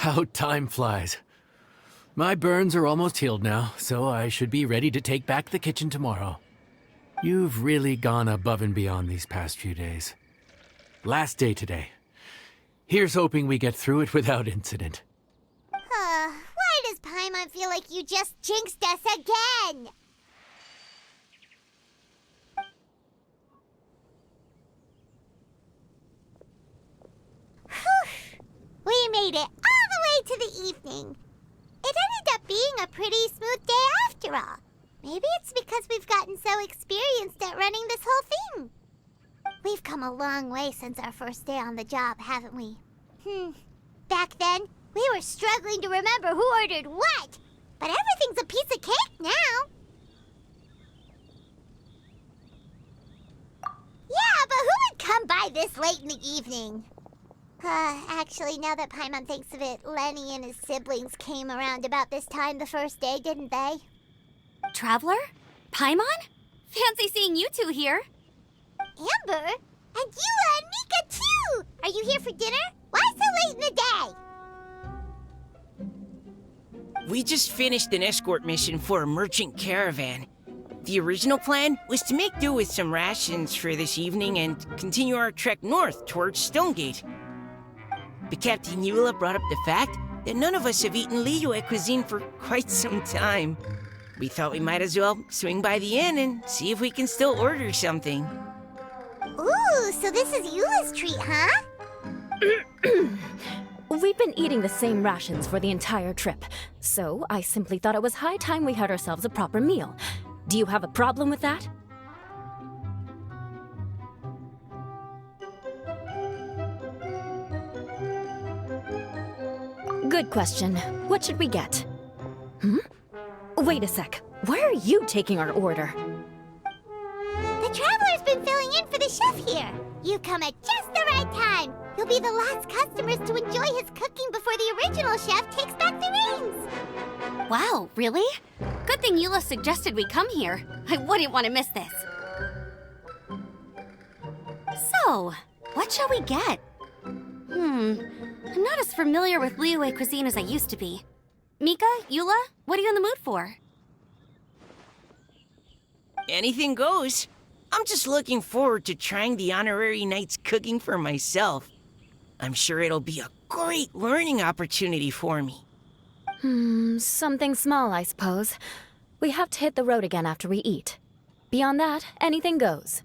How time flies. My burns are almost healed now, so I should be ready to take back the kitchen tomorrow. You've really gone above and beyond these past few days. Last day today. Here's hoping we get through it without incident. Why does Paimon feel like you just jinxed us again? We made it all the way to the evening. It ended up being a pretty smooth day after all. Maybe it's because we've gotten so experienced at running this whole thing. We've come a long way since our first day on the job, haven't we? Back then, we were struggling to remember who ordered what. But everything's a piece of cake now. Yeah, but who would come by this late in the evening? Actually, now that Paimon thinks of it, Lenny and his siblings came around about this time the first day, didn't they? Traveler? Paimon? Fancy seeing you two here. Amber? And Eula and Mika, too! Are you here for dinner? Why so late in the day? We just finished an escort mission for a merchant caravan. The original plan was to make do with some rations for this evening and continue our trek north towards Stonegate. But Captain Eula brought up the fact that none of us have eaten Liyue cuisine for quite some time. We thought we might as well swing by the inn and see if we can still order something. Ooh, so this is Eula's treat, huh? We've been eating the same rations for the entire trip, so I simply thought it was high time we had ourselves a proper meal. Do you have a problem with that? Good question. What should we get? Wait a sec. Why are you taking our order? The Traveler's been filling in for the chef here. You come at just the right time. You'll be the last customers to enjoy his cooking before the original chef takes back the reins. Wow, really? Good thing Eula suggested we come here. I wouldn't want to miss this. So, what shall we get? I'm not as familiar with Liyue cuisine as I used to be. Mika, Eula, what are you in the mood for? Anything goes. I'm just looking forward to trying the honorary knight's cooking for myself. I'm sure it'll be a great learning opportunity for me. Something small, I suppose. We have to hit the road again after we eat. Beyond that, anything goes.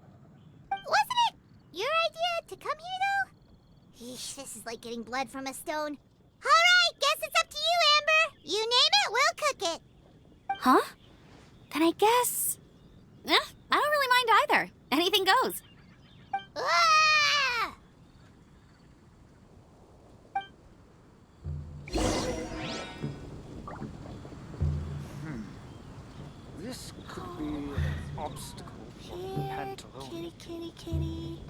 Wasn't it your idea to come here, though? Eesh, this is like getting blood from a stone. All right, guess it's up to you, Amber. You name it, we'll cook it. Huh? Then I guess... I don't really mind either. Anything goes. Ah! This could be an obstacle for Pantaloon. Kitty.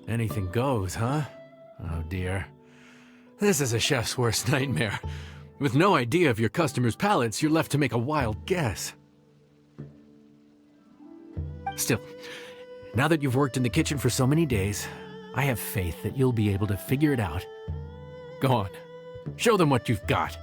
Anything goes, huh? Oh dear. This is a chef's worst nightmare. With no idea of your customers' palates, you're left to make a wild guess. Still, now that you've worked in the kitchen for so many days, I have faith that you'll be able to figure it out. Go on, show them what you've got.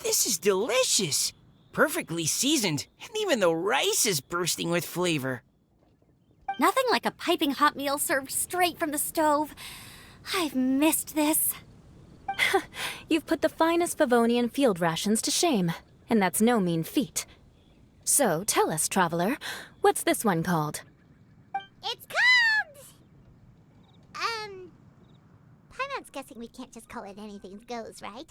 This is delicious. Perfectly seasoned, and even the rice is bursting with flavor. Nothing like a piping hot meal served straight from the stove. I've missed this. You've put the finest Favonian field rations to shame, and that's no mean feat. So, tell us, traveler, what's this one called? It's called... Paimon's guessing we can't just call it anything goes, right?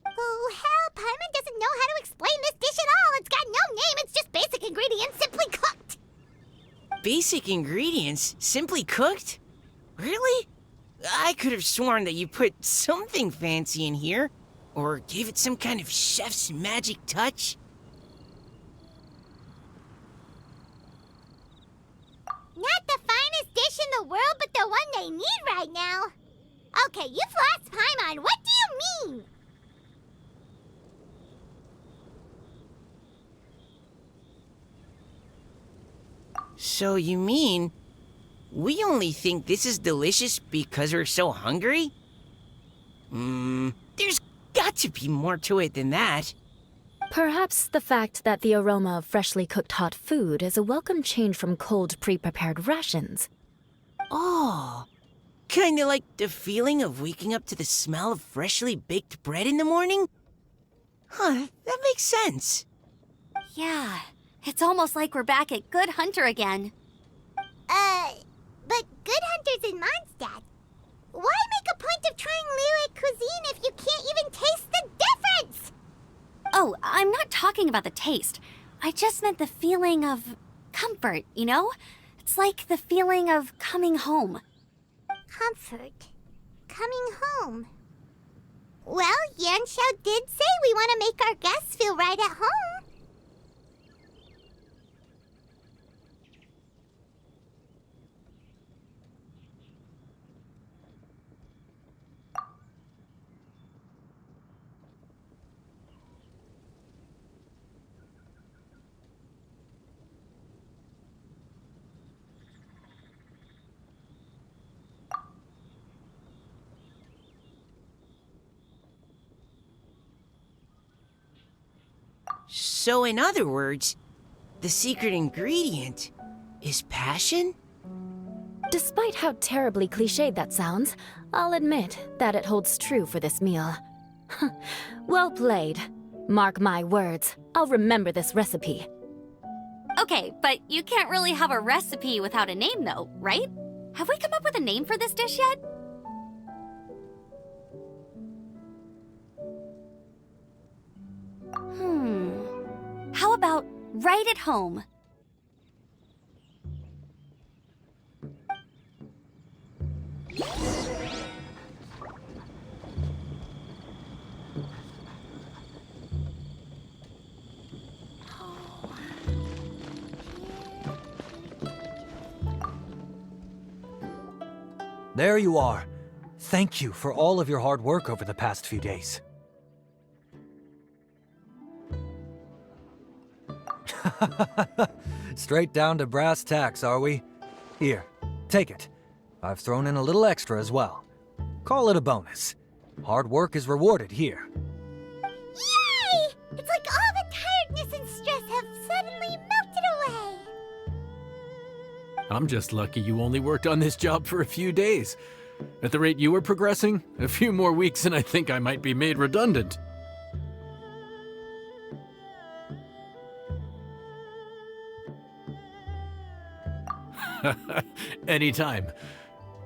Oh, hell, Paimon doesn't know how to explain this dish at all. It's got no name, it's just basic ingredients simply cooked. Basic ingredients? Simply cooked? Really? I could have sworn that you put something fancy in here, or gave it some kind of chef's magic touch. Not the finest dish in the world, but the one they need right now. Okay, you've lost Paimon. What do you mean? So you mean we only think this is delicious because we're so hungry? There's got to be more to it than that. Perhaps the fact that the aroma of freshly cooked hot food is a welcome change from cold, pre-prepared rations. Oh, kinda like the feeling of waking up to the smell of freshly baked bread in the morning? Huh, that makes sense. Yeah, it's almost like we're back at Good Hunter again. But Good Hunter's in Mondstadt. Why make a point of trying Liyue cuisine if you can't even taste the difference? Oh, I'm not talking about the taste. I just meant the feeling of comfort, you know? It's like the feeling of coming home. Comfort. Coming home. Well, Yanshao did say we want to make our guests feel right at home. So in other words, the secret ingredient is passion? Despite how terribly cliched that sounds, I'll admit that it holds true for this meal. Well played. Mark my words, I'll remember this recipe. Okay, but you can't really have a recipe without a name though, right? Have we come up with a name for this dish yet? How about right at home? There you are. Thank you for all of your hard work over the past few days. Straight down to brass tacks, are we? Here, take it. I've thrown in a little extra as well. Call it a bonus. Hard work is rewarded here. Yay! It's like all the tiredness and stress have suddenly melted away. I'm just lucky you only worked on this job for a few days. At the rate you were progressing, a few more weeks and I think I might be made redundant. Anytime.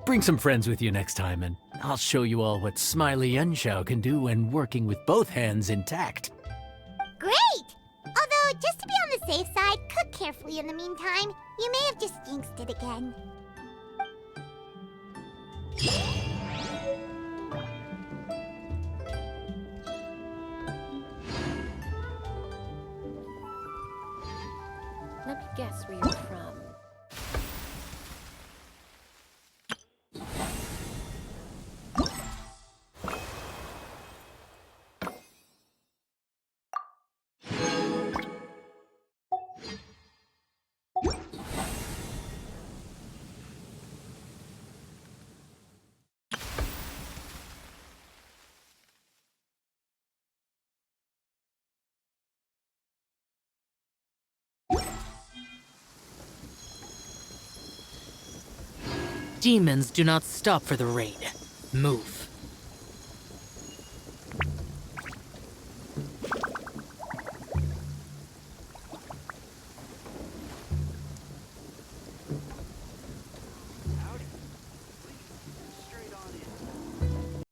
Bring some friends with you next time, and I'll show you all what Smiley Yanshao can do when working with both hands intact. Great! Although, just to be on the safe side, cook carefully in the meantime. You may have just jinxed it again. Let me guess where you're from. Demons do not stop for the raid. Move.